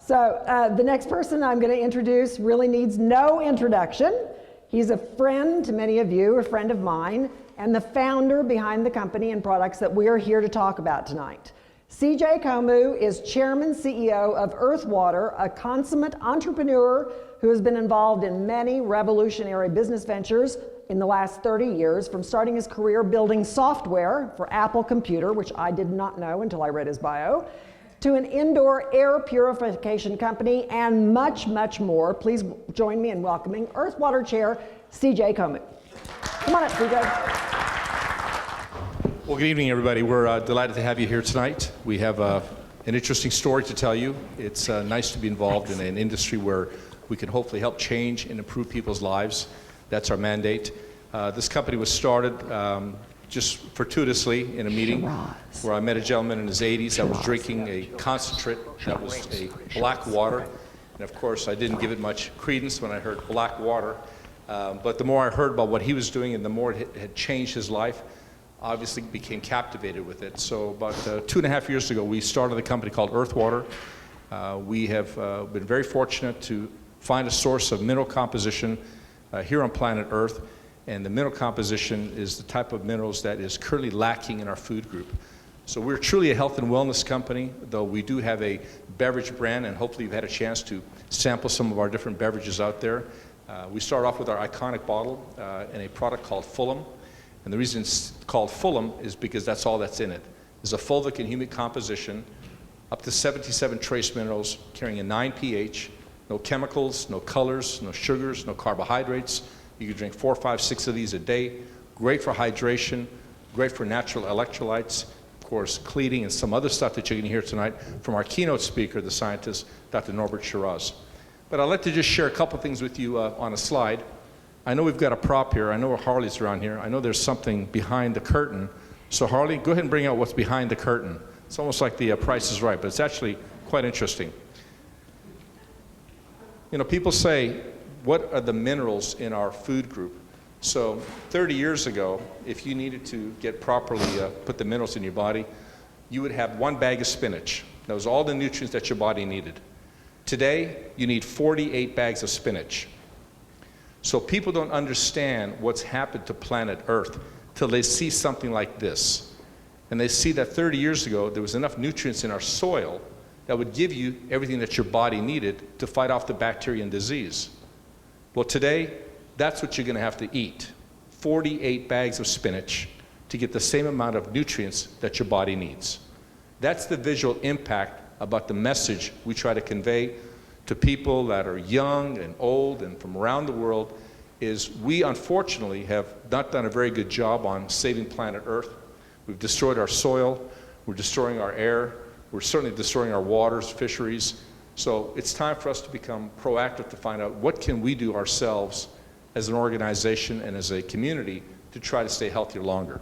So the next person I'm going to introduce really needs no introduction. He's a friend to many of you, a friend of mine, and the founder behind the company and products that we are here to talk about tonight. CJ Komu is Chairman CEO of Earthwater, a consummate entrepreneur who has been involved in many revolutionary business ventures in the last 30 years, from starting his career building software for Apple Computer, which I did not know until I read his bio, to an indoor air purification company, and much, much more. Please join me in welcoming Earthwater Chair, CJ Komu. Come on up, CJ. Well, good evening, everybody. We're delighted to have you here tonight. We have an interesting story to tell you. It's nice to be involved in an industry where we can hopefully help change and improve people's lives. That's our mandate. This company was started just fortuitously in a meeting where I met a gentleman in his 80s that was drinking a concentrate that was a black water. And of course, I didn't give it much credence when I heard black water. But the more I heard about what he was doing and the more it had changed his life, obviously became captivated with it. So about 2.5 years ago, we started a company called Earthwater. We have been very fortunate to find a source of mineral composition here on planet Earth, and the mineral composition is the type of minerals that is currently lacking in our food group. So we're truly a health and wellness company, though we do have a beverage brand, and hopefully you've had a chance to sample some of our different beverages out there. We start off with our iconic bottle and a product called FulHum. And the reason it's called FulHum is because that's all that's in it. There's a fulvic and humic composition, up to 77 trace minerals, carrying a 9 pH, no chemicals, no colors, no sugars, no carbohydrates. You can drink 4, 5, 6 of these a day. Great for hydration, great for natural electrolytes, of course, cleaning and some other stuff that you're going to hear tonight from our keynote speaker, the scientist, Dr. Norbert Shiraz. But I'd like to just share a couple things with you on a slide. I know we've got a prop here. I know Harley's around here. I know there's something behind the curtain. So Harley, go ahead and bring out what's behind the curtain. It's almost like the Price is Right, but it's actually quite interesting. You know, people say, what are the minerals in our food group? So 30 years ago, if you needed to get properly put the minerals in your body, you would have 1 bag of spinach. That was all the nutrients that your body needed. Today, you need 48 bags of spinach. So people don't understand what's happened to planet Earth till they see something like this. And they see that 30 years ago, there was enough nutrients in our soil that would give you everything that your body needed to fight off the bacteria and disease. Well, today, that's what you're going to have to eat. 48 bags of spinach to get the same amount of nutrients that your body needs. That's the visual impact about the message we try to convey to people that are young and old and from around the world, is we unfortunately have not done a very good job on saving planet Earth. We've destroyed our soil, we're destroying our air, we're certainly destroying our waters, fisheries. So it's time for us to become proactive to find out what can we do ourselves as an organization and as a community to try to stay healthier longer.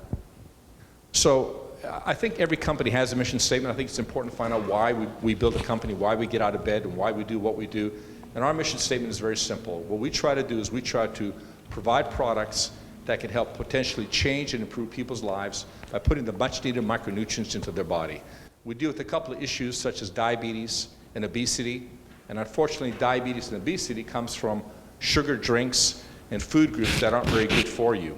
So I think every company has a mission statement. I think it's important to find out why we build a company, why we get out of bed, and why we do what we do. And our mission statement is very simple. What we try to do is we try to provide products that can help potentially change and improve people's lives by putting the much needed micronutrients into their body. We deal with a couple of issues such as diabetes and obesity. And unfortunately, diabetes and obesity comes from sugar drinks and food groups that aren't very good for you.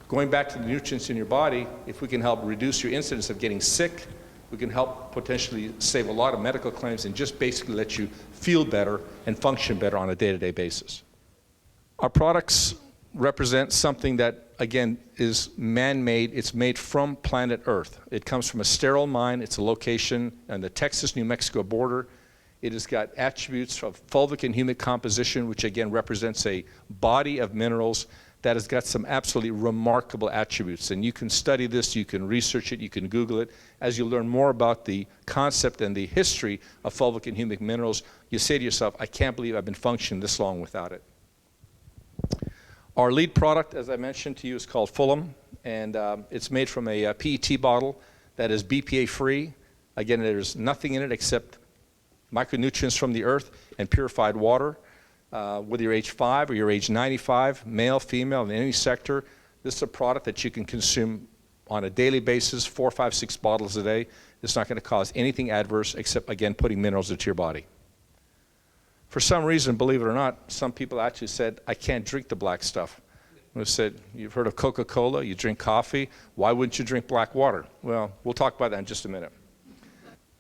Going back to the nutrients in your body, if we can help reduce your incidence of getting sick, we can help potentially save a lot of medical claims and just basically let you feel better and function better on a day-to-day basis. Our products represent something that, again, is man-made. It's made from planet Earth. It comes from a sterile mine. It's a location on the Texas-New Mexico border. It has got attributes of fulvic and humic composition, which again represents a body of minerals that has got some absolutely remarkable attributes. And you can study this, you can research it, you can Google it. As you learn more about the concept and the history of fulvic and humic minerals, you say to yourself, I can't believe I've been functioning this long without it. Our lead product, as I mentioned to you, is called FulHum, and it's made from a PET bottle that is BPA-free. Again, there's nothing in it except micronutrients from the earth and purified water. Whether you're age 5 or you're age 95, male, female, in any sector, this is a product that you can consume on a daily basis, 4, 5, 6 bottles a day. It's not going to cause anything adverse except, again, putting minerals into your body. For some reason, believe it or not, some people actually said, I can't drink the black stuff. We said, you've heard of Coca-Cola, you drink coffee, why wouldn't you drink black water? Well, we'll talk about that in just a minute.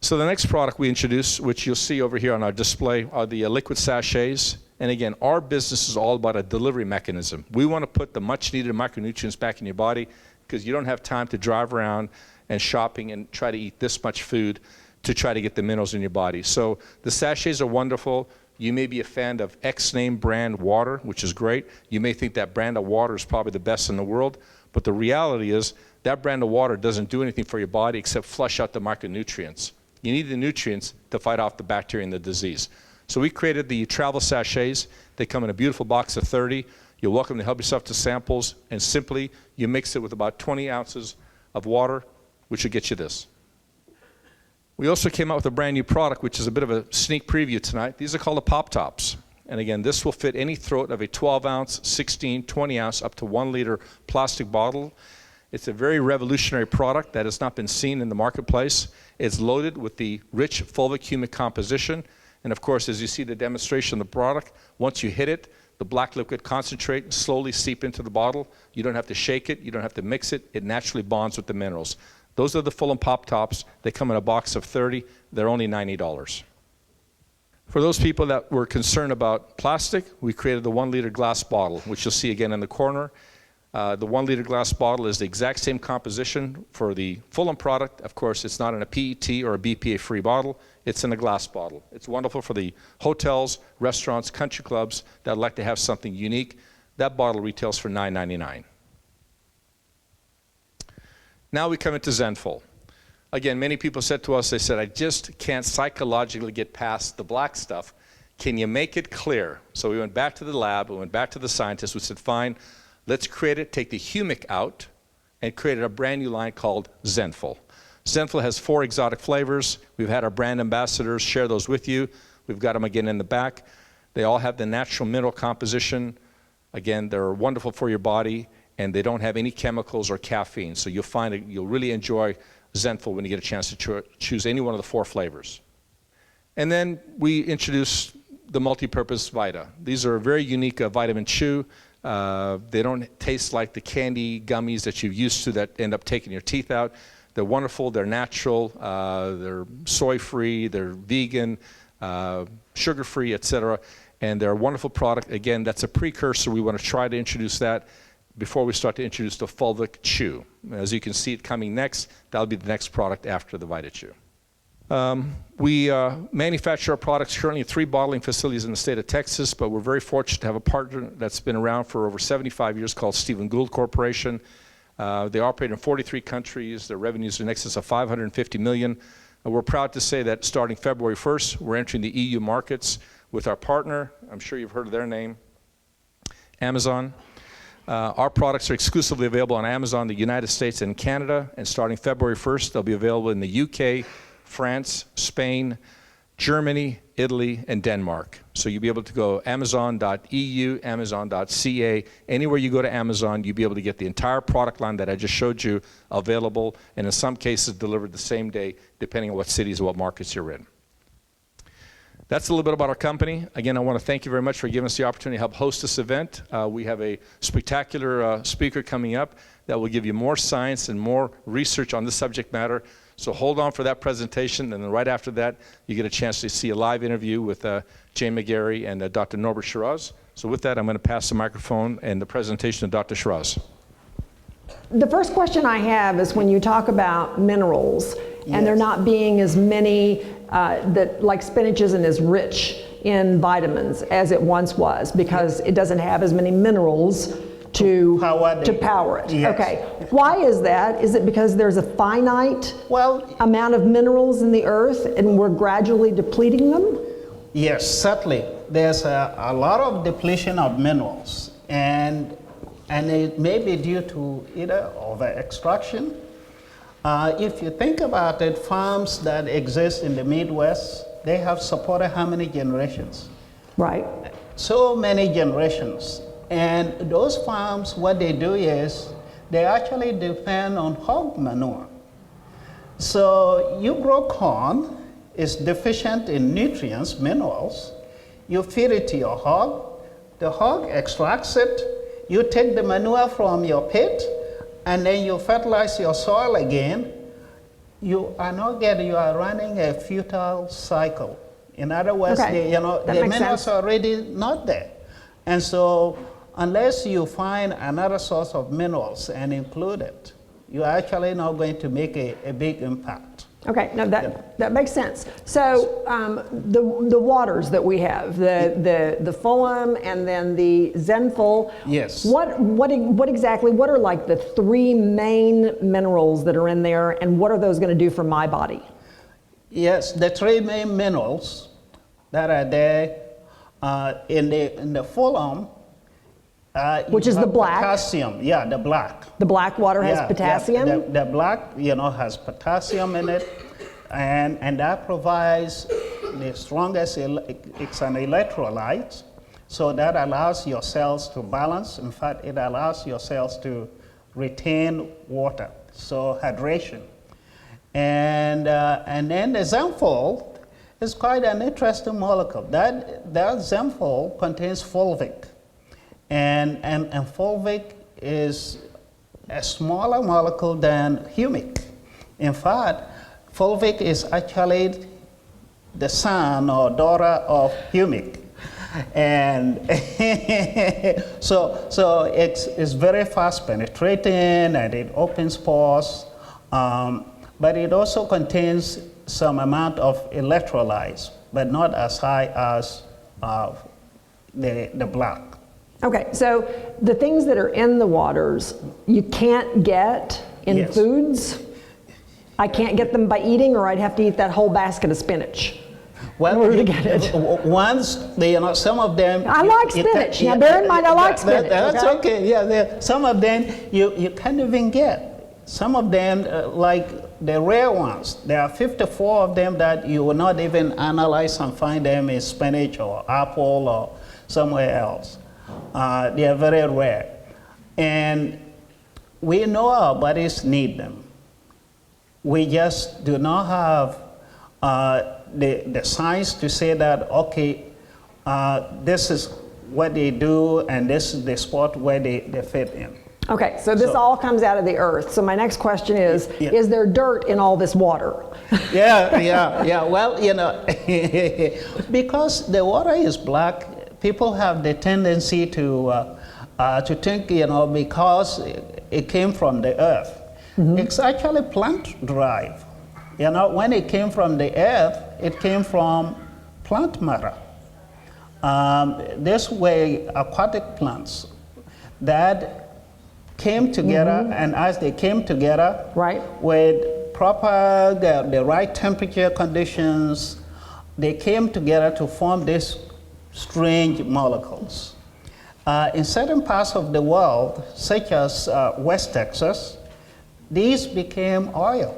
So the next product we introduced, which you'll see over here on our display, are the liquid sachets. And again, our business is all about a delivery mechanism. We want to put the much needed micronutrients back in your body because you don't have time to drive around and shopping and try to eat this much food to try to get the minerals in your body. So the sachets are wonderful. You may be a fan of X name brand water, which is great. You may think that brand of water is probably the best in the world, but the reality is that brand of water doesn't do anything for your body except flush out the micronutrients. You need the nutrients to fight off the bacteria and the disease. So we created the travel sachets. They come in a beautiful box of 30. You're welcome to help yourself to samples, and simply you mix it with about 20 ounces of water, which will get you this. We also came out with a brand new product, which is a bit of a sneak preview tonight. These are called the Pop Tops. And again, this will fit any throat of a 12-ounce, 16, 20-ounce, up to 1-liter plastic bottle. It's a very revolutionary product that has not been seen in the marketplace. It's loaded with the rich fulvic humic composition. And of course, as you see the demonstration of the product, once you hit it, the black liquid concentrate slowly seep into the bottle. You don't have to shake it. You don't have to mix it. It naturally bonds with the minerals. Those are the FulHum Pop Tops. They come in a box of 30. They're only $90. For those people that were concerned about plastic, we created the 1-liter glass bottle, which you'll see again in the corner. The 1-liter glass bottle is the exact same composition for the FulHum product. Of course, it's not in a PET or a BPA-free bottle. It's in a glass bottle. It's wonderful for the hotels, restaurants, country clubs that like to have something unique. That bottle retails for $9.99. Now we come into Zenful. Again, many people said to us, they said, I just can't psychologically get past the black stuff. Can you make it clear? So we went back to the lab, we went back to the scientists, we said, fine, let's create it, take the humic out, and created a brand new line called Zenful. Zenful has 4 exotic flavors. We've had our brand ambassadors share those with you. We've got them again in the back. They all have the natural mineral composition. Again, they're wonderful for your body, and they don't have any chemicals or caffeine. So you'll find that you'll really enjoy Zenful when you get a chance to choose any one of the 4 flavors. And then we introduced the multi-purpose Vita. These are a very unique vitamin chew. They don't taste like the candy gummies that you're used to that end up taking your teeth out. They're wonderful, they're natural, they're soy-free, they're vegan, sugar-free, etc. And they're a wonderful product. Again, that's a precursor. We want to try to introduce that before we start to introduce the fulvic chew. As you can see it coming next, that'll be the next product after the Vita Chew. We manufacture our products currently in 3 bottling facilities in the state of Texas, but we're very fortunate to have a partner that's been around for over 75 years called Stephen Gould Corporation. They operate in 43 countries. Their revenues are in excess of $550 million. And we're proud to say that starting February 1st, we're entering the EU markets with our partner. I'm sure you've heard of their name, Amazon. Our products are exclusively available on Amazon, the United States, and Canada. And starting February 1st, they'll be available in the UK, France, Spain, Germany, Italy, and Denmark. So you'll be able to go amazon.eu, amazon.ca. Anywhere you go to Amazon, you'll be able to get the entire product line that I just showed you available, and in some cases delivered the same day, depending on what cities or what markets you're in. That's a little bit about our company. Again, I want to thank you very much for giving us the opportunity to help host this event. We have a spectacular speaker coming up that will give you more science and more research on this subject matter. So hold on for that presentation, and then right after that, you get a chance to see a live interview with Jane McGarry and Dr. Norbert Shiraz. So with that, I'm going to pass the microphone and the presentation to Dr. Shiraz. The first question I have is when you talk about minerals, and there not being as many, like spinach isn't as rich in vitamins as it once was because it doesn't have as many minerals to power it. Yes. Okay, why is that? Is it because there's a finite amount of minerals in the earth and we're gradually depleting them? Yes, certainly. There's a lot of depletion of minerals, and it may be due to either over extraction. If you think about it, farms that exist in the Midwest, they have supported how many generations? Right. So many generations. And those farms, what they do is they actually depend on hog manure. So you grow corn, it's deficient in nutrients, minerals. you feed it to your hog, the hog extracts it, you take the manure from your pit, and then you fertilize your soil again. You are running a futile cycle. In other words, Okay. the minerals are already not there. And so unless you find another source of minerals and include it, you're actually not going to make a big impact. Okay, no, that makes sense. So the waters that we have, the FulHum and then the Zenful. Yes. What exactly? What are like the three main minerals that are in there, and what are those going to do for my body? Yes, the three main minerals that are there in the FulHum. Which is the black. Potassium, yeah, the black. The black water has potassium? Yeah, the black, has potassium in it, and that provides the strongest, it's an electrolyte, so that allows your cells to balance. In fact, it allows your cells to retain water, so hydration. And then the Zenful is quite an interesting molecule. That Zenful contains fulvic. And fulvic is a smaller molecule than humic. In fact, fulvic is actually the son or daughter of humic. And so it's very fast penetrating, and it opens pores, but it also contains some amount of electrolytes, but not as high as the black. Okay, so the things that are in the waters, you can't get in Yes. foods? I can't get them by eating, or I'd have to eat that whole basket of spinach in order to get it? Once, some of them... I like spinach. Now, bear in mind, I like spinach. That's okay. Yeah, some of them you can't even get. Some of them, like the rare ones, there are 54 of them that you will not even analyze and find them in spinach or apple or somewhere else. They are very rare. And we know our bodies need them. We just do not have the science to say that, okay, this is what they do and this is the spot where they fit in. Okay, so this all comes out of the earth. So my next question is there dirt in all this water? Yeah. Well, because the water is black, people have the tendency to think, because it came from the earth. Mm-hmm. It's actually plant-derived. When it came from the earth, it came from plant matter. This way, aquatic plants that came together, mm-hmm. and as they came together, right, with proper, the right temperature conditions, they came together to form these strange molecules. In certain parts of the world, such as West Texas, these became oil.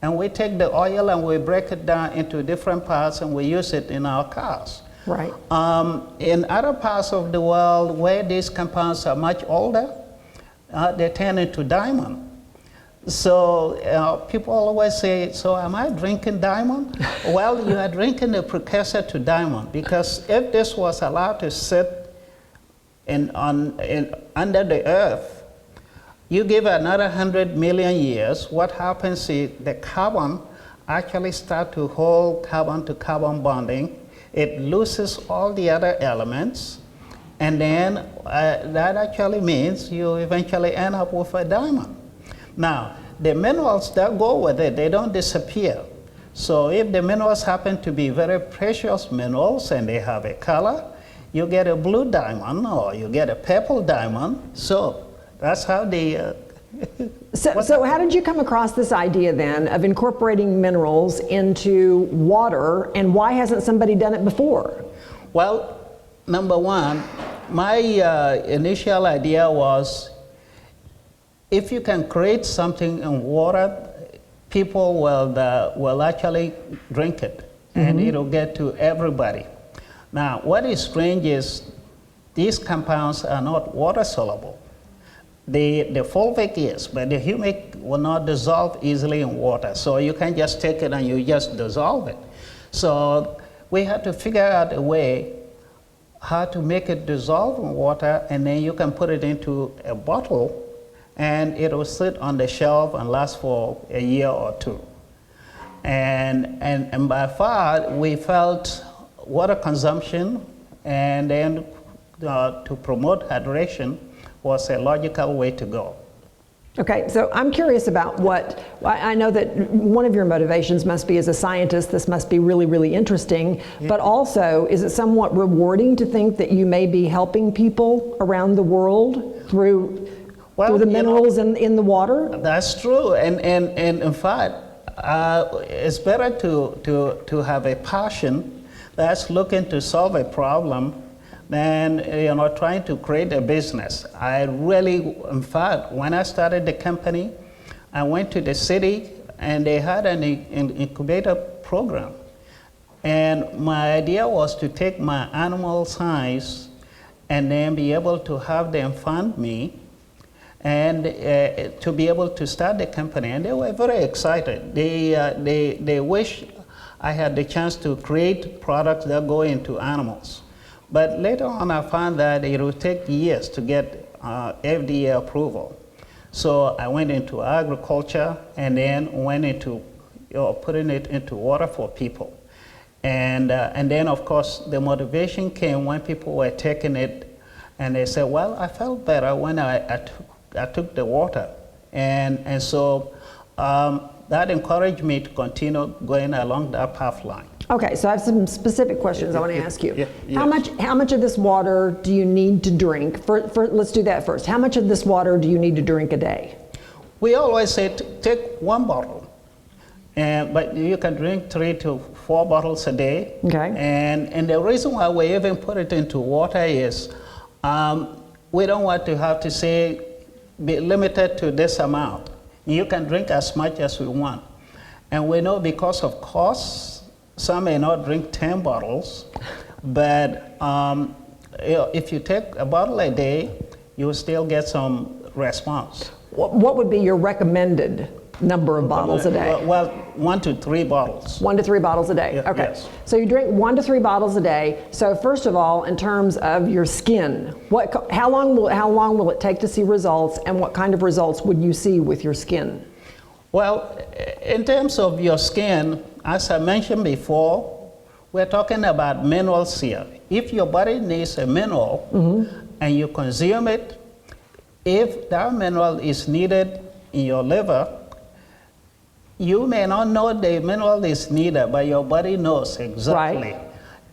And we take the oil and we break it down into different parts and we use it in our cars. Right. In other parts of the world where these compounds are much older, they turn into diamond. So people always say, so am I drinking diamond? Well, you are drinking the precursor to diamond, because if this was allowed to sit under the earth, you give another 100 million years, what happens is the carbon actually start to hold carbon-to-carbon bonding. It loses all the other elements, and then that actually means you eventually end up with a diamond. Now, the minerals that go with it, they don't disappear. So if the minerals happen to be very precious minerals and they have a color, you get a blue diamond or you get a purple diamond. So that's how they... So how did you come across this idea then of incorporating minerals into water, and why hasn't somebody done it before? Well, number one, my initial idea was, if you can create something in water, people will actually drink it, and mm-hmm. it'll get to everybody. Now, what is strange is these compounds are not water soluble. The fulvic is, but the humic will not dissolve easily in water. So you can just take it and you just dissolve it. So we had to figure out a way how to make it dissolve in water, and then you can put it into a bottle, and it will sit on the shelf and last for a year or two. And by far, we felt water consumption and then to promote hydration was a logical way to go. Okay, so I'm curious about I know that one of your motivations must be as a scientist, this must be really, really interesting, but also, is it somewhat rewarding to think that you may be helping people around the world through the minerals in the water? That's true, and in fact, it's better to have a passion that's looking to solve a problem than trying to create a business. I really, in fact, when I started the company, I went to the city and they had an incubator program. And my idea was to take my animal science and then be able to have them fund me and to be able to start the company. And they were very excited. They wish I had the chance to create products that go into animals. But later on, I found that it would take years to get FDA approval. So I went into agriculture and then went into putting it into water for people. And then, of course, the motivation came when people were taking it and they said, well, I felt better when I took the water. And so that encouraged me to continue going along that path line. Okay, so I have some specific questions I want to ask you. Yes. How much of this water do you need to drink? Let's do that first. How much of this water do you need to drink a day? We always say take one bottle, but you can drink 3 to 4 bottles a day. Okay. And the reason why we even put it into water is we don't want to have to say be limited to this amount. You can drink as much as we want. And we know because of costs, some may not drink 10 bottles, but if you take a bottle a day, you will still get some response. What would be your recommended number of bottles a day? Well, 1 to 3 bottles. 1 to 3 bottles a day. Yeah, okay. yes. So you drink 1 to 3 bottles a day. So first of all, in terms of your skin, how long will it take to see results, and what kind of results would you see with your skin? Well, in terms of your skin, as I mentioned before, we're talking about minerals here. If your body needs a mineral and you consume it, if that mineral is needed in your liver, you may not know the mineral is needed, but your body knows exactly. Right.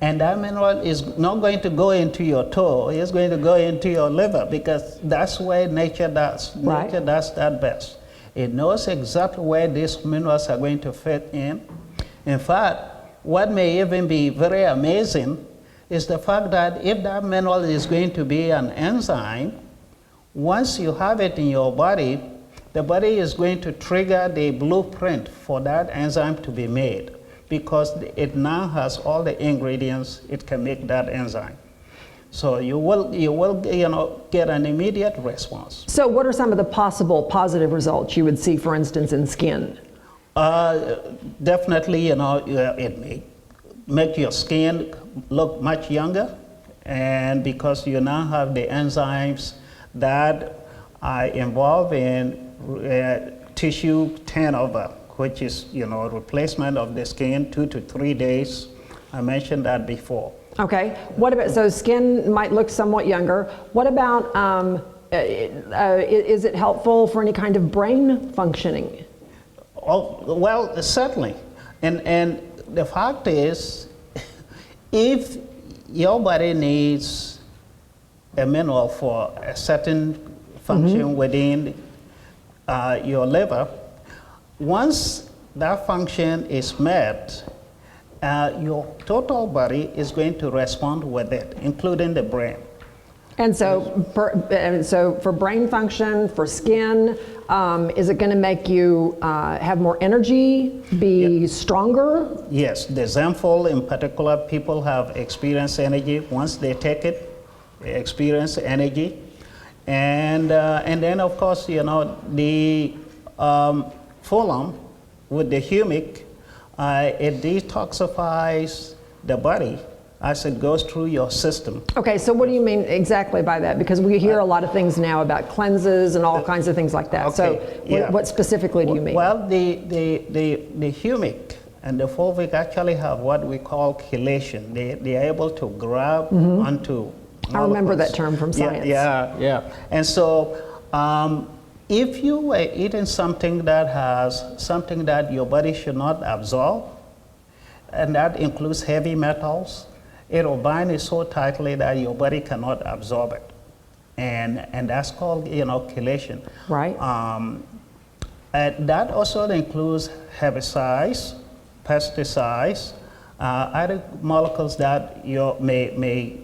And that mineral is not going to go into your toe, it's going to go into your liver, because that's where nature does. Right. Nature does that best. It knows exactly where these minerals are going to fit in. In fact, what may even be very amazing is the fact that if that mineral is going to be an enzyme, once you have it in your body, the body is going to trigger the blueprint for that enzyme to be made, because it now has all the ingredients it can make that enzyme. So you will get an immediate response. So what are some of the possible positive results you would see, for instance, in skin? Definitely, it may make your skin look much younger, and because you now have the enzymes that are involved in tissue turnover, which is replacement of the skin 2 to 3 days. I mentioned that before. Okay. What about, so skin might look somewhat younger. What about, is it helpful for any kind of brain functioning? Oh, well, certainly. And the fact is, if your body needs a mineral for a certain function within your liver, once that function is met, your total body is going to respond with it, including the brain. And so, for brain function, for skin, is it going to make you have more energy, be stronger? Yes, the Zenful in particular, people have experienced energy. Once they take it, they experience energy. And then, of course, the FulHum with the humic, it detoxifies the body as it goes through your system. Okay, so what do you mean exactly by that? Because we hear a lot of things now about cleanses and all kinds of things like that. So what specifically do you mean? Well, the humic and the fulvic actually have what we call chelation. They are able to grab onto molecules. I remember that term from science. Yeah. And so if you were eating something that has something that your body should not absorb, and that includes heavy metals, it will bind it so tightly that your body cannot absorb it. And that's called, chelation. Right. And that also includes herbicides, pesticides, other molecules that may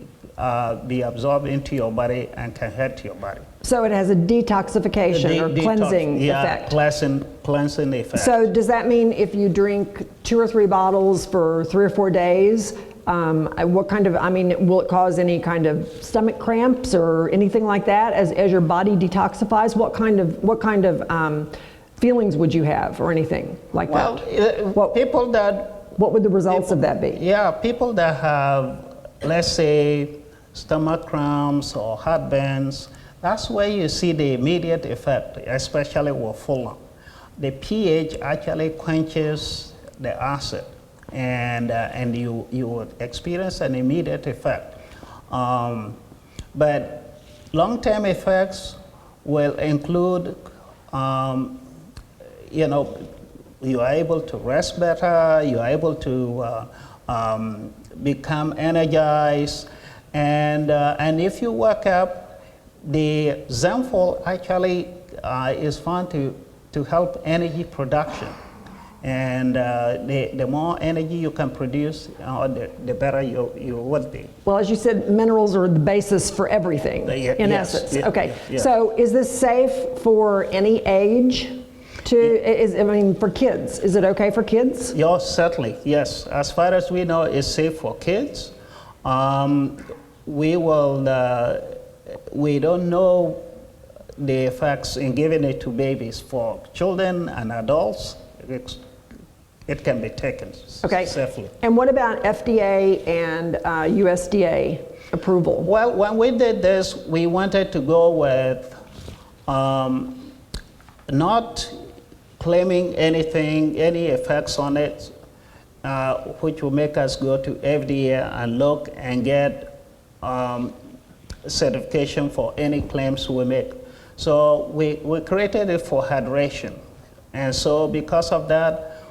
be absorbed into your body and can hurt your body. So it has a detoxification or cleansing effect. Cleansing effect. So does that mean if you drink 2 or 3 bottles for 3 or 4 days, what kind of, will it cause any kind of stomach cramps or anything like that as your body detoxifies? What kind of feelings would you have or anything like that? What would the results of that be? Yeah, people that have, let's say, stomach cramps or heartburns, that's where you see the immediate effect, especially with FulHum. The pH actually quenches the acid, and you would experience an immediate effect. But long-term effects will include, you are able to rest better, you are able to become energized, and if you wake up, the Zenful actually is found to help energy production. And the more energy you can produce, the better you would be. Well, as you said, minerals are the basis for everything, in essence. Okay, so is this safe for any age? For kids, is it okay for kids? Yeah, certainly, yes. As far as we know, it's safe for kids. We don't know the effects in giving it to babies. For children and adults, it can be taken safely. And what about FDA and USDA approval? Well, when we did this, we wanted to go with not claiming any effects on it, which will make us go to FDA and look and get certification for any claims we make. So we created it for hydration. And so because of that,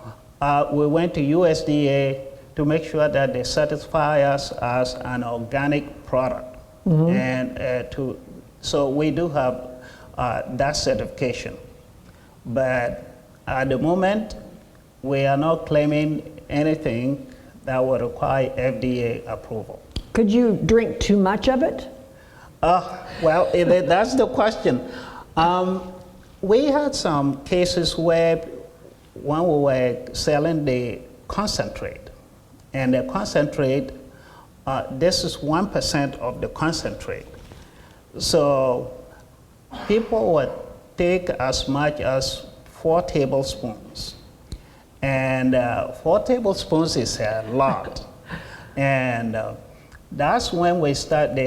we went to USDA to make sure that they certify us as an organic product. And so we do have that certification. But at the moment, we are not claiming anything that would require FDA approval. Could you drink too much of it? Well, that's the question. We had some cases where when we were selling the concentrate, and the concentrate, this is 1% of the concentrate. So people would take as much as 4 tablespoons. And 4 tablespoons is a lot. And that's when they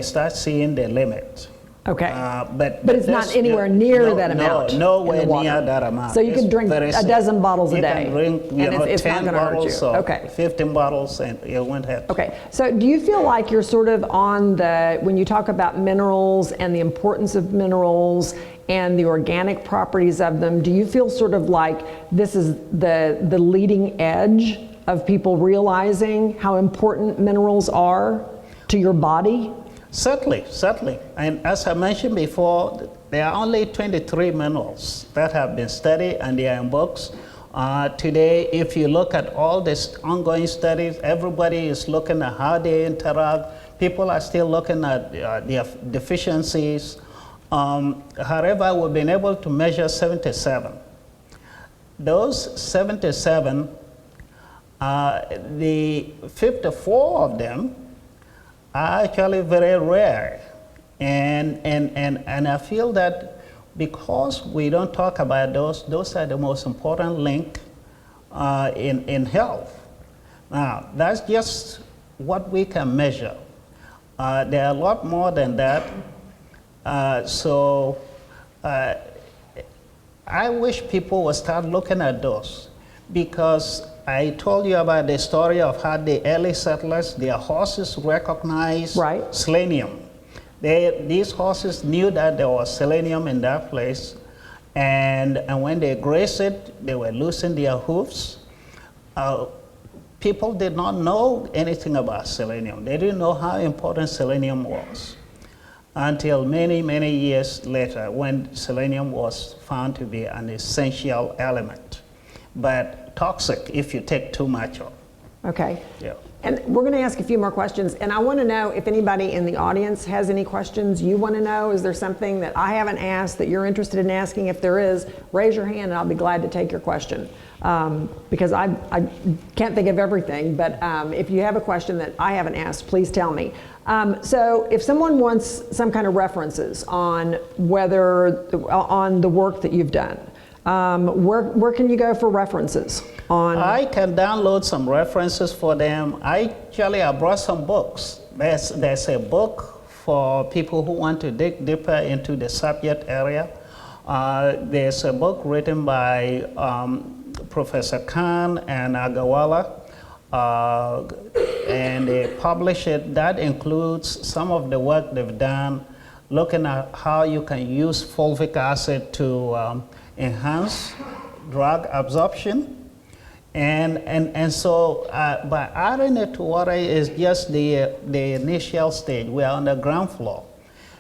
start seeing the limit. Okay. But it's not anywhere near that amount. Nowhere near that amount. So you could drink a dozen bottles a day. You can drink, it's 10 not bottles hurt you. or 15 bottles, and it won't hurt. Okay. So do you feel like you're sort of on when you talk about minerals and the importance of minerals and the organic properties of them, do you feel sort of like this is the leading edge of people realizing how important minerals are to your body? Certainly. And as I mentioned before, there are only 23 minerals that have been studied, and they are in books. Today, if you look at all these ongoing studies, everybody is looking at how they interact. People are still looking at their deficiencies. However, we've been able to measure 77. Those 77, the 54 of them are actually very rare. And I feel that because we don't talk about those are the most important link in health. Now, that's just what we can measure. There are a lot more than that. I wish people would start looking at those, because I told you about the story of how the early settlers, their horses recognized selenium. These horses knew that there was selenium in that place, and when they grazed it, they were losing their hoofs. People did not know anything about selenium. They didn't know how important selenium was until many, many years later, when selenium was found to be an essential element, but toxic if you take too much of. Okay. Yeah. And we're going to ask a few more questions, and I want to know if anybody in the audience has any questions you want to know. Is there something that I haven't asked that you're interested in asking? If there is, raise your hand and I'll be glad to take your question. Because I can't think of everything, but if you have a question that I haven't asked, please tell me. So if someone wants some kind of references on on the work that you've done, where can you go for references? I can download some references for them. I brought some books. There's a book for people who want to dig deeper into the subject area. There's a book written by Professor Khan and Agawala, and they publish it. That includes some of the work they've done looking at how you can use fulvic acid to enhance drug absorption. And so by adding it to water is just the initial stage. We are on the ground floor,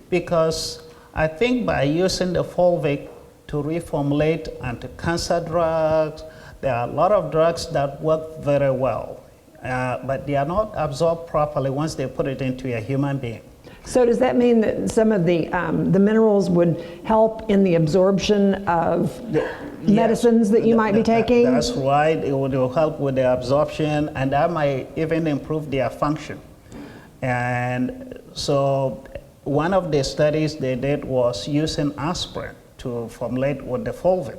because I think by using the fulvic to reformulate anti-cancer drugs, there are a lot of drugs that work very well, but they are not absorbed properly once they put it into a human being. So does that mean that some of the minerals would help in the absorption of medicines that you might be taking? That's right. It will help with the absorption, and that might even improve their function. And so one of the studies they did was using aspirin to formulate with the fulvic.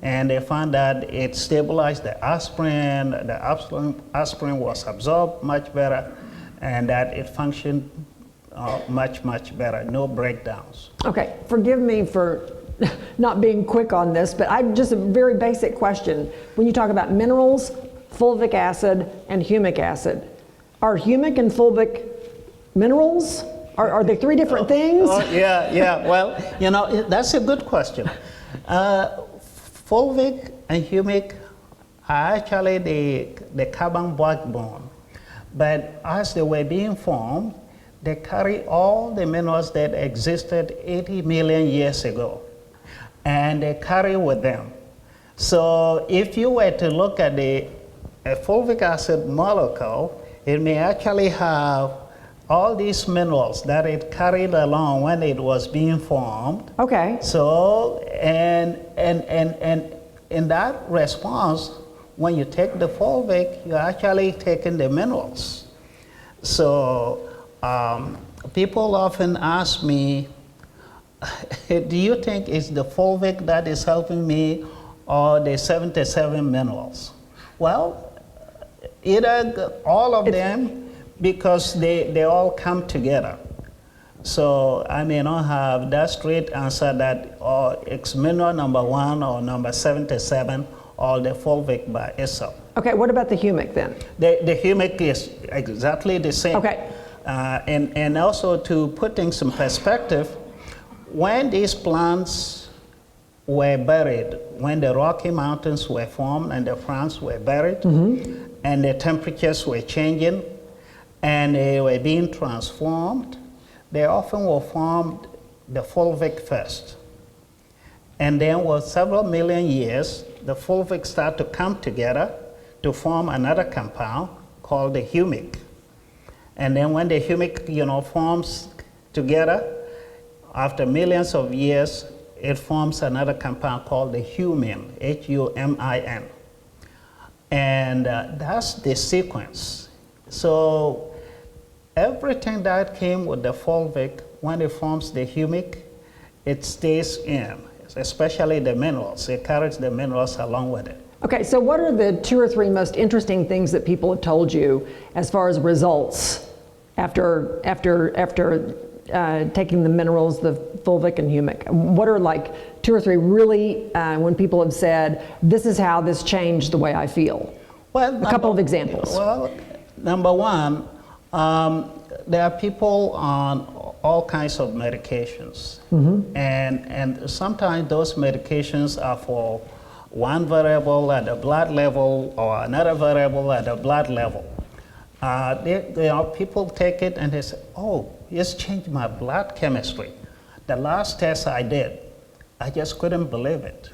And they found that it stabilized the aspirin aspirin was absorbed much better, and that it functioned much, much better, no breakdowns. Okay, forgive me for not being quick on this, but just a very basic question. When you talk about minerals, fulvic acid, and humic acid, are humic and fulvic minerals? Are they three different things? Yeah. Well, that's a good question. Fulvic and humic are actually the carbon backbone, but as they were being formed, they carry all the minerals that existed 80 million years ago, and they carry with them. So if you were to look at a fulvic acid molecule, it may actually have all these minerals that it carried along when it was being formed. Okay. So, and in that response, when you take the fulvic, you're actually taking the minerals. So, people often ask me, do you think it's the fulvic that is helping me or the 77 minerals? Well, either all of them, because they all come together. So I may not have that straight answer that it's mineral number 1 or number 77 or the fulvic by itself. Okay, what about the humic then? The humic is exactly the same. Okay. And also to put things in perspective, when these plants were buried, when the Rocky Mountains were formed and the plants were buried, and the temperatures were changing, and they were being transformed, they often were formed the fulvic first. And then with several million years, the fulvic start to come together to form another compound called the humic. And then when the humic, forms together, after millions of years, it forms another compound called the humin, H-U-M-I-N. And that's the sequence. So everything that came with the fulvic, when it forms the humic, it stays in, especially the minerals. It carries the minerals along with it. Okay, so what are the 2 or 3 most interesting things that people have told you as far as results after taking the minerals, the fulvic and humic? What are like 2 or 3 really, when people have said, this is how this changed the way I feel? Well, a couple of examples. Well, number one, there are people on all kinds of medications. And sometimes those medications are for one variable at the blood level or another variable at the blood level. There are people take it and they say, oh, it's changed my blood chemistry. The last test I did, I just couldn't believe it.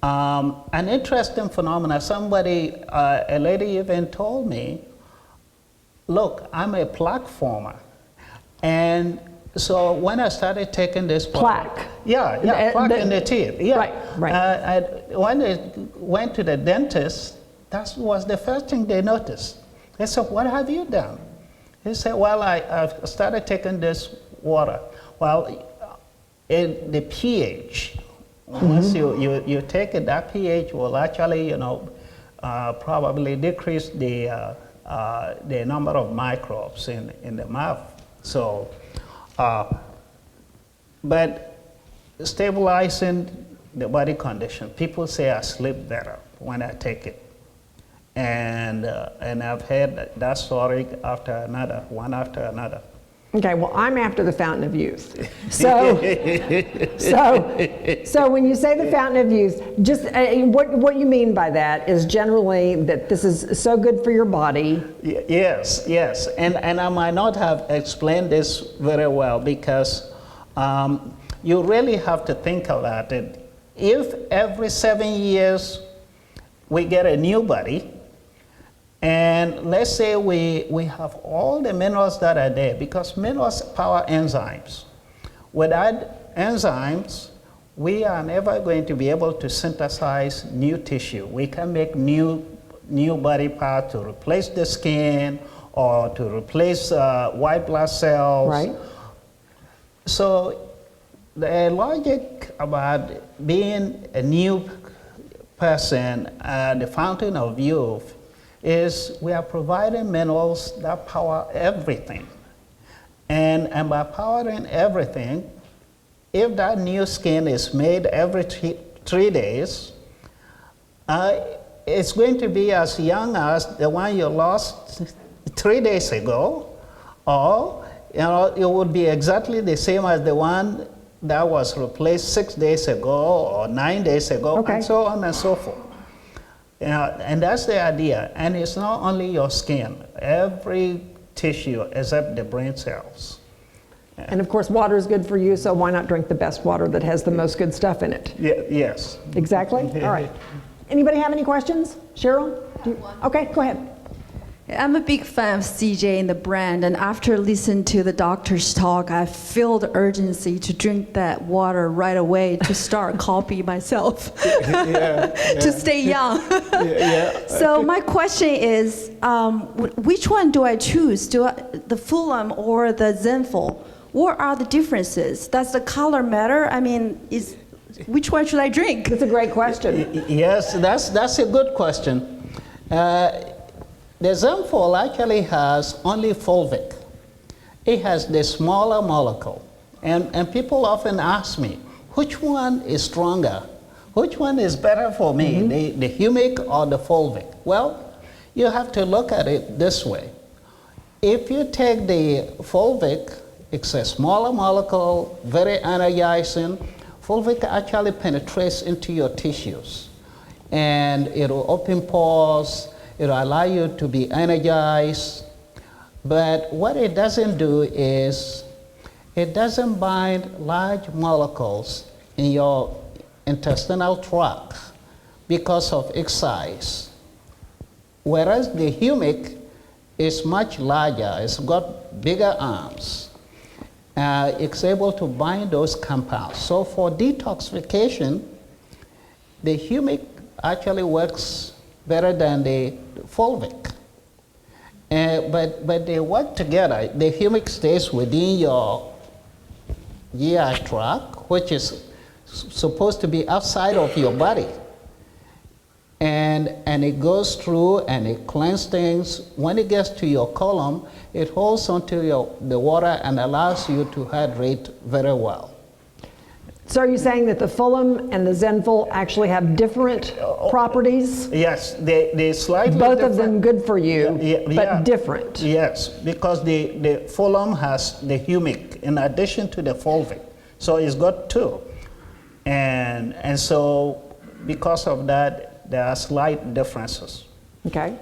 An interesting phenomenon, a lady even told me, look, I'm a plaque former. And so when I started taking this plaque. Plaque in the teeth. Yeah. Right. When I went to the dentist, that was the first thing they noticed. They said, what have you done? He said, well, I've started taking this water. Well, the pH, once you take it, that pH will actually, probably decrease the number of microbes in the mouth. So, but stabilizing the body condition, people say I sleep better when I take it. And I've heard that story one after another. Okay, well, I'm after the fountain of youth. So when you say the fountain of youth, just what you mean by that is generally that this is so good for your body. Yes, and I might not have explained this very well because you really have to think about it. If every 7 years we get a new body, and let's say we have all the minerals that are there, because minerals power enzymes. Without enzymes, we are never going to be able to synthesize new tissue. We can make new body part to replace the skin or to replace white blood cells. Right. So the logic about being a new person, the fountain of youth, is we are providing minerals that power everything. And by powering everything, if that new skin is made every 3 days, it's going to be as young as the one you lost 3 days ago, or it would be exactly the same as the one that was replaced 6 days ago or 9 days ago, and so on and so forth. And that's the idea. And it's not only your skin, every tissue except the brain cells. And of course, water is good for you, so why not drink the best water that has the most good stuff in it? Yes. Exactly? All right. Anybody have any questions? Cheryl? Okay, go ahead. I'm a big fan of CJ and the brand, and after listening to the doctor's talk, I feel the urgency to drink that water right away to start copying myself to stay young. So my question is, which one do I choose? The FulHum or the Zenful? What are the differences? Does the color matter? I mean, which one should I drink? That's a great question. Yes, that's a good question. The Zenful actually has only fulvic. It has the smaller molecule. And people often ask me, which one is stronger? Which one is better for me, the humic or the fulvic? Well, you have to look at it this way. If you take the fulvic, it's a smaller molecule, very energizing. Fulvic actually penetrates into your tissues. And it will open pores. It'll allow you to be energized. But what it doesn't do is it doesn't bind large molecules in your intestinal tract because of its size. Whereas the humic is much larger. It's got bigger arms. It's able to bind those compounds. So for detoxification, the humic actually works better than the fulvic. But they work together. The humic stays within your GI tract, which is supposed to be outside of your body. and it goes through and it cleans things. When it gets to your column, it holds onto the water and allows you to hydrate very well. So are you saying that the FulHum and the ZenFull actually have different properties? Yes, they slightly Both different. of them good for you, but Yeah. different. Yes, because the FulHum has the humic in addition to the fulvic. So it's got two. And so because of that, there are slight differences. Okay.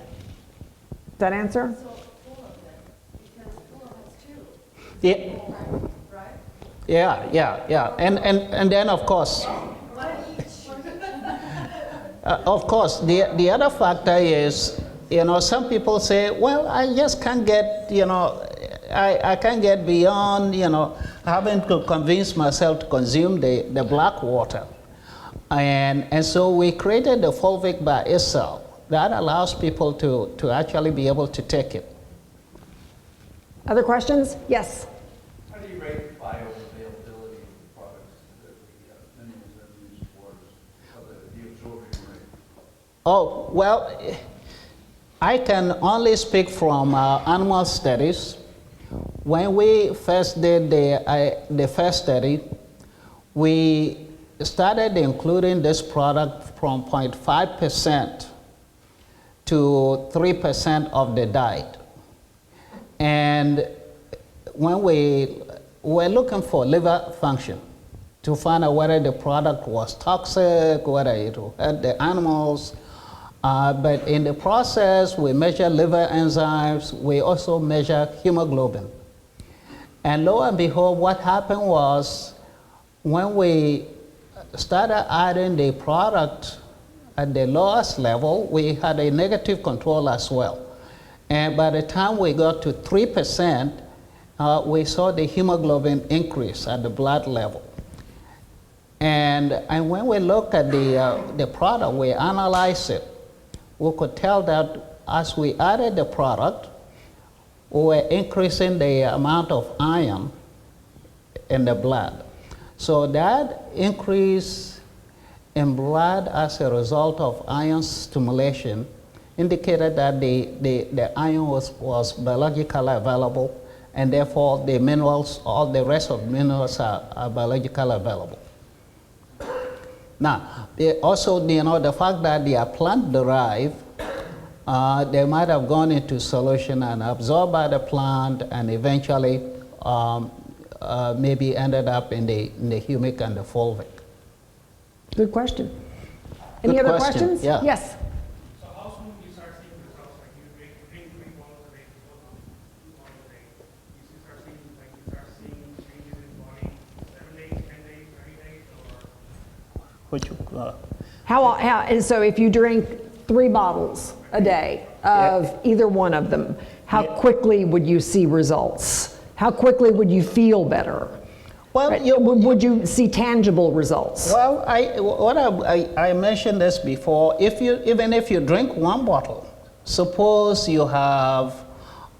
That answer? Yeah. Yeah. And then of course, the other factor is, some people say, well, I just can't get, I can't get beyond, having to convince myself to consume the black water. And so we created the fulvic by itself. That allows people to actually be able to take it. Other questions? Yes. How do you rate bioavailability of the products that the minerals that are used for, the absorption rate? Oh, well, I can only speak from animal studies. When we first did the first study, we started including this product from 0.5% to 3% of the diet. And when we were looking for liver function to find out whether the product was toxic, whether it would hurt the animals, but in the process, we measure liver enzymes, we also measure hemoglobin. And lo and behold, what happened was when we started adding the product at the lowest level, we had a negative control as well. And by the time we got to 3%, we saw the hemoglobin increase at the blood level. And when we looked at the product, we analyzed it. We could tell that as we added the product, we were increasing the amount of iron in the blood. So that increase in blood as a result of iron stimulation indicated that the iron was biologically available, and therefore the minerals, all the rest of the minerals are biologically available. Now, also, the fact that they are plant-derived, they might have gone into solution and absorbed by the plant and eventually maybe ended up in the humic and the fulvic. Good question. Any Good other question, questions? yeah. Yes. So how soon do you start seeing results? Like you drink 3 bottles a day, 2 bottles a day. You start seeing changes in body 7 days, 10 days, 30 days, or? And so if you drink 3 bottles a day of either one of them, how quickly would you see results? How quickly would you feel better? Well, Right? Would you see tangible results? Well, I mentioned this before. Even if you drink 1 bottle, suppose you have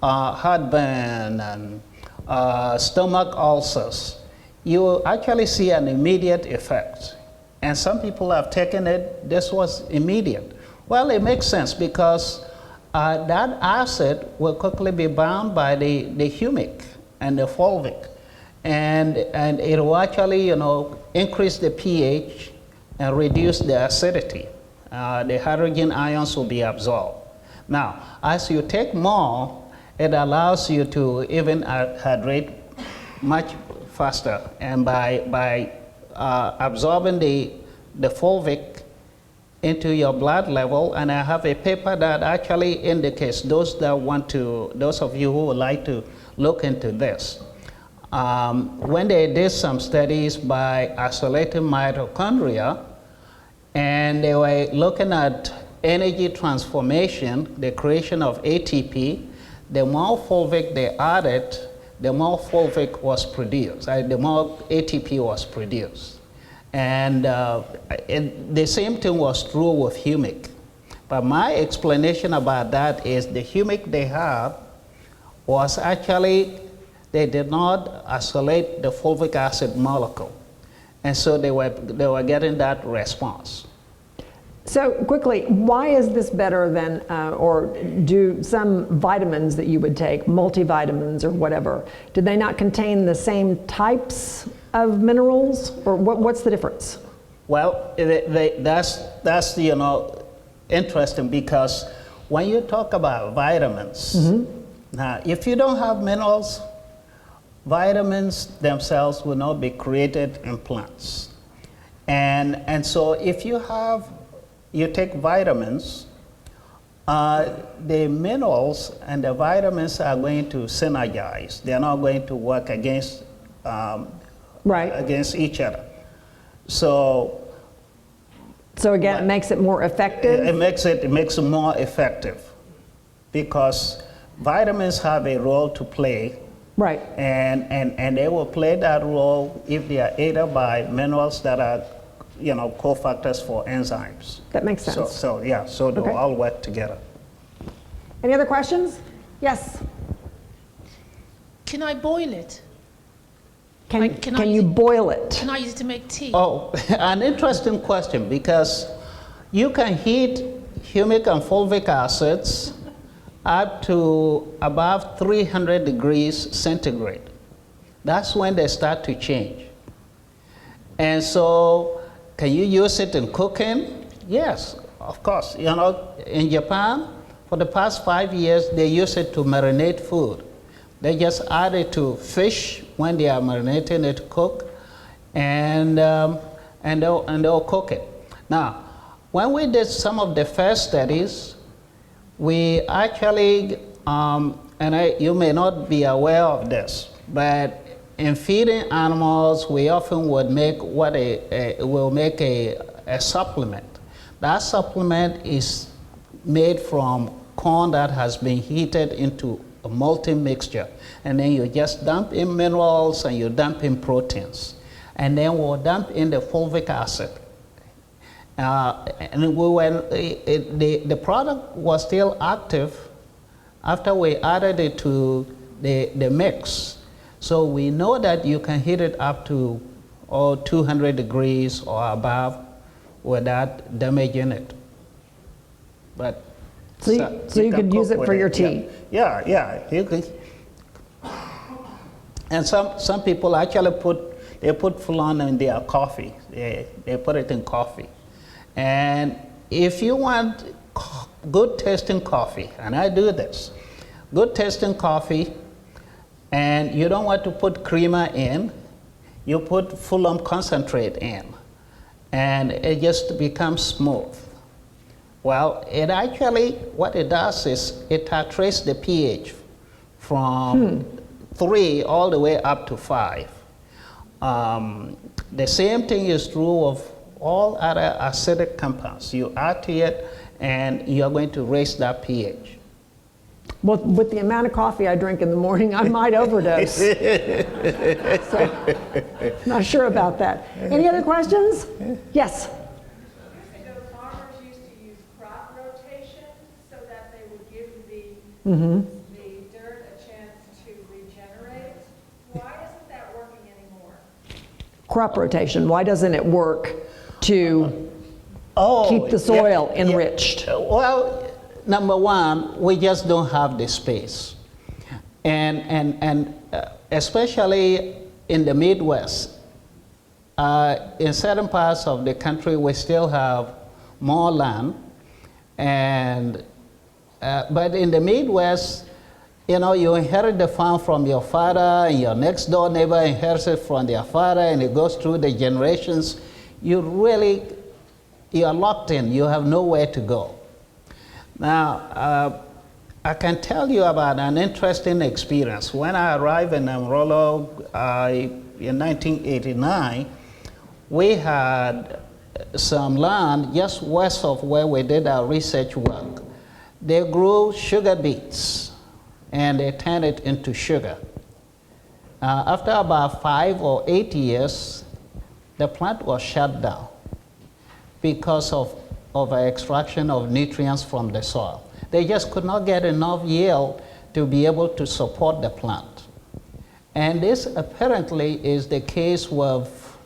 heartburn and stomach ulcers, you actually see an immediate effect. And some people have taken it, this was immediate. Well, it makes sense because that acid will quickly be bound by the humic and the fulvic. And it will actually, increase the pH and reduce the acidity. The hydrogen ions will be absorbed. Now, as you take more, it allows you to even hydrate much faster. And by absorbing the fulvic into your blood level, and I have a paper that actually indicates those of you who would like to look into this. When they did some studies by isolating mitochondria, and they were looking at energy transformation, the creation of ATP, the more fulvic they added, the more fulvic was produced, the more ATP was produced. And the same thing was true with humic. But my explanation about that is the humic they had was actually, they did not isolate the fulvic acid molecule. And so they were getting that response. So quickly, why is this better than, or do some vitamins that you would take, multivitamins or whatever, do they not contain the same types of minerals, or what's the difference? Well, that's interesting, because when you talk about vitamins, now if you don't have minerals, vitamins themselves will not be created in plants. And so if you take vitamins, the minerals and the vitamins are going to synergize. They're not going to work against against each other. So again, it makes it more effective? It makes it more effective, because vitamins have a role to play. Right. And they will play that role if they are aided by minerals that are, cofactors for enzymes. That makes sense. So they Okay. all work together. Any other questions? Yes. Can I boil it? Can Can I you use- boil it? Can I use it to make tea? Oh, an interesting question, because you can heat humic and fulvic acids up to above 300 degrees centigrade. That's when they start to change. And so, can you use it in cooking? Yes, of course. In Japan, for the past 5 years, they use it to marinate food. They just add it to fish when they are marinating it to cook, and they'll cook it. Now, when we did some of the first studies, we actually, you may not be aware of this, but in feeding animals, we often would make a supplement. That supplement is made from corn that has been heated into a molten mixture, and then you just dump in minerals and you dump in proteins, and then we'll dump in the fulvic acid. And the product was still active after we added it to the mix. So we know that you can heat it up to 200 degrees or above without damaging it. But So you can could use cook it with for your tea? Yeah. You can. And some people actually put FulHum in their coffee. They put it in coffee. And if you want good tasting coffee, and I do this, good tasting coffee, and you don't want to put creamer in, you put FulHum concentrate in, and it just becomes smooth. Well, it actually, what it does is it titrates the pH from 3 all the way up to 5. The same thing is true of all other acidic compounds. You add to it, and you're going to raise that pH. Well, with the amount of coffee I drink in the morning, I might overdose. So, not sure about that. Any other questions? Yes. Farmers used to use crop rotation so that they would give the dirt a chance to regenerate. Why isn't that working anymore? Crop rotation, why doesn't it work to keep the soil enriched? Well, number one, we just don't have the space. And especially in the Midwest, in certain parts of the country, we still have more land. And, but in the Midwest, you inherit the farm from your father, and your next door neighbor inherits it from their father, and it goes through the generations. You are locked in. You have nowhere to go. Now, I can tell you about an interesting experience. When I arrived in Amarillo in 1989, we had some land just west of where we did our research work. They grew sugar beets, and they turned it into sugar. After about 5 or 8 years, the plant was shut down because of extraction of nutrients from the soil. They just could not get enough yield to be able to support the plant. And this apparently is the case with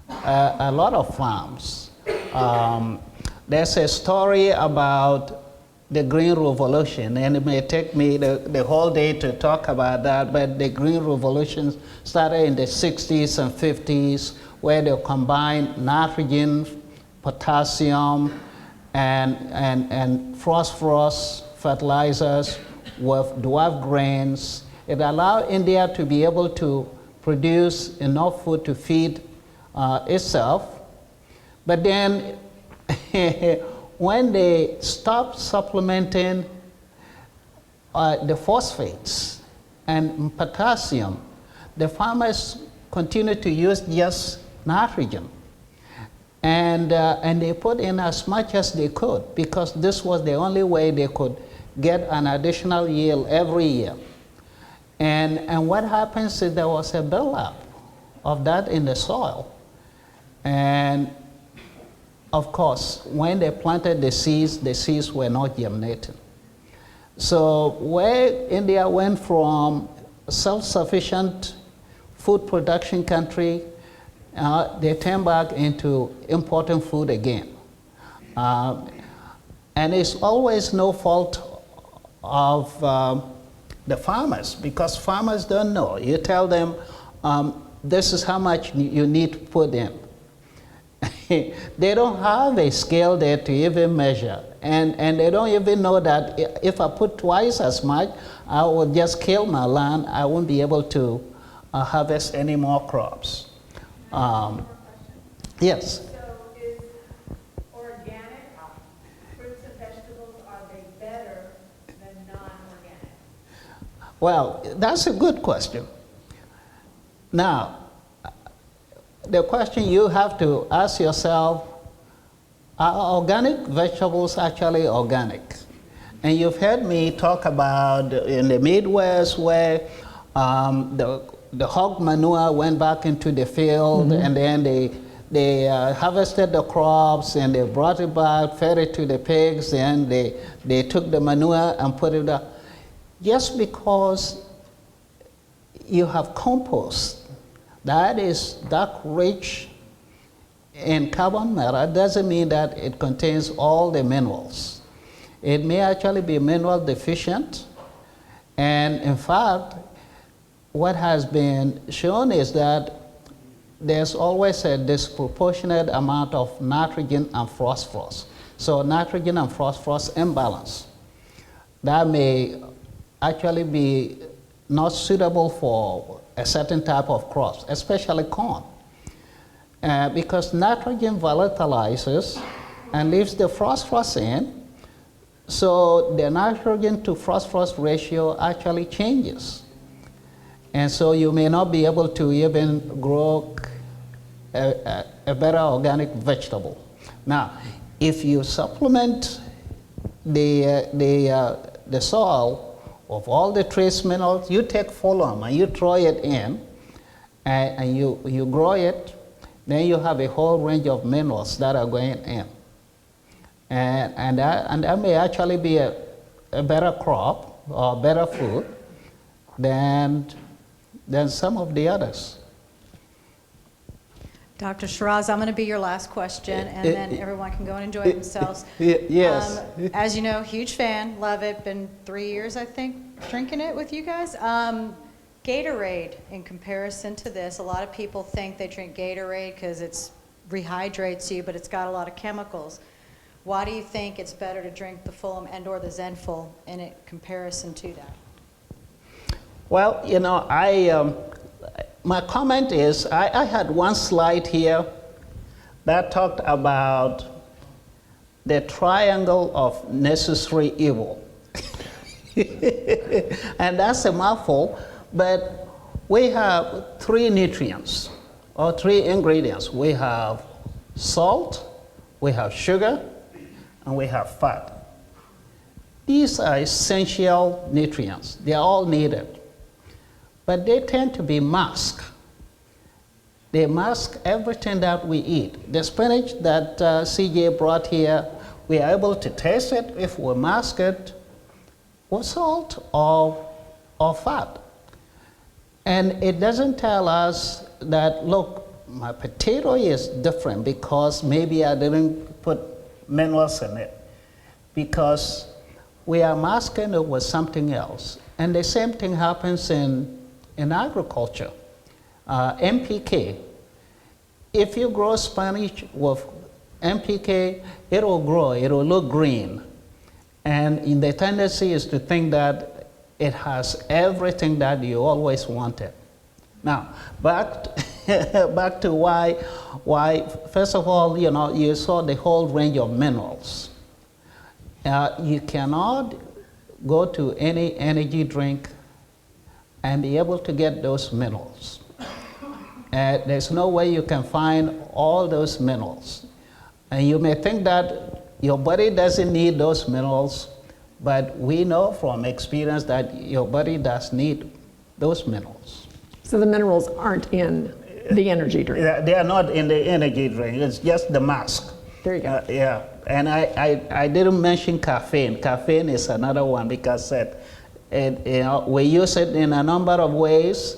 a lot of farms. There's a story about the Green Revolution, and it may take me the whole day to talk about that, but the Green Revolution started in the 60s and 50s, where they combined nitrogen, potassium, and phosphorus fertilizers with dwarf grains. It allowed India to be able to produce enough food to feed itself. But then when they stopped supplementing the phosphates and potassium, the farmers continued to use just nitrogen. And they put in as much as they could, because this was the only way they could get an additional yield every year. And what happens is there was a buildup of that in the soil. And of course, when they planted the seeds were not germinating. So where India went from self-sufficient food production country, they turned back into importing food again. And it's always no fault of the farmers, because farmers don't know. You tell them, this is how much you need to put in. They don't have a scale there to even measure. And they don't even know that if I put twice as much, I will just kill my land. I won't be able to harvest any more crops. Yes? So is organic fruits and vegetables, are they better than non-organic? Well, that's a good question. Now, the question you have to ask yourself, are organic vegetables actually organic? And you've heard me talk about in the Midwest where the hog manure went back into the field, and then they harvested the crops and they brought it back, fed it to the pigs, and they took the manure and put it up. Just because you have compost that is that rich in carbon matter doesn't mean that it contains all the minerals. It may actually be mineral deficient, and in fact, what has been shown is that there's always a disproportionate amount of nitrogen and phosphorus. So nitrogen and phosphorus imbalance. That may actually be not suitable for a certain type of crops, especially corn. Because nitrogen volatilizes and leaves the phosphorus in, so the nitrogen to phosphorus ratio actually changes. And so you may not be able to even grow a better organic vegetable. Now, if you supplement the soil of all the trace minerals, you take FulHum and you throw it in, and you grow it, then you have a whole range of minerals that are going in. And that may actually be a better crop or better food than some of the others. Dr. Shiraz, I'm going to be your last question, and then everyone can go and enjoy themselves. Yes. As you know, huge fan, love it. Been 3 years, I think, drinking it with you guys. Gatorade, in comparison to this, a lot of people think they drink Gatorade because it rehydrates you, but it's got a lot of chemicals. Why do you think it's better to drink the FulHum and/or the Zenful in comparison to that? Well, you know, my comment is, I had one slide here that talked about the triangle of necessary evil. And that's a mouthful, but we have 3 nutrients, or 3 ingredients. We have salt, we have sugar, and we have fat. These are essential nutrients. They are all needed. But they tend to be masked. They mask everything that we eat. The spinach that CJ brought here, we are able to taste it if we mask it with salt or fat. And it doesn't tell us that, look, my potato is different because maybe I didn't put minerals in it because we are masking it with something else. And the same thing happens in agriculture. NPK. If you grow spinach with NPK, it will grow, it will look green. And the tendency is to think that it has everything that you always wanted. Now, back to why, first of all, you saw the whole range of minerals. You cannot go to any energy drink and be able to get those minerals. There's no way you can find all those minerals. And you may think that your body doesn't need those minerals, but we know from experience that your body does need those minerals. So the minerals aren't in the energy drink. They are not in the energy drink, it's just the mask. There you go. Yeah, and I didn't mention caffeine. Caffeine is another one because we use it in a number of ways,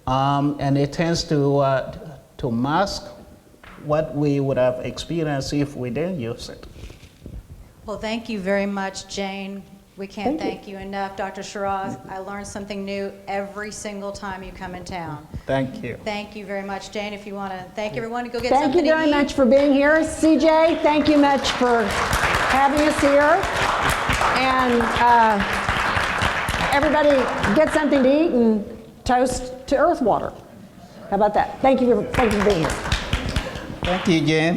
and it tends to mask what we would have experienced if we didn't use it. Well, thank you very much, Jane. We can't thank you enough. Dr. Shiraz, I learn something new every single time you come in town. Thank you. Thank you very much. Jane, if you want to thank everyone, go get Thank something you very to eat. much for being here. CJ, thank you much for having us here. And everybody get something to eat and toast to Earthwater. How about that? Thank you for being here. Thank you, Jane.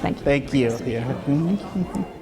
Thank you. Thank you. Yeah.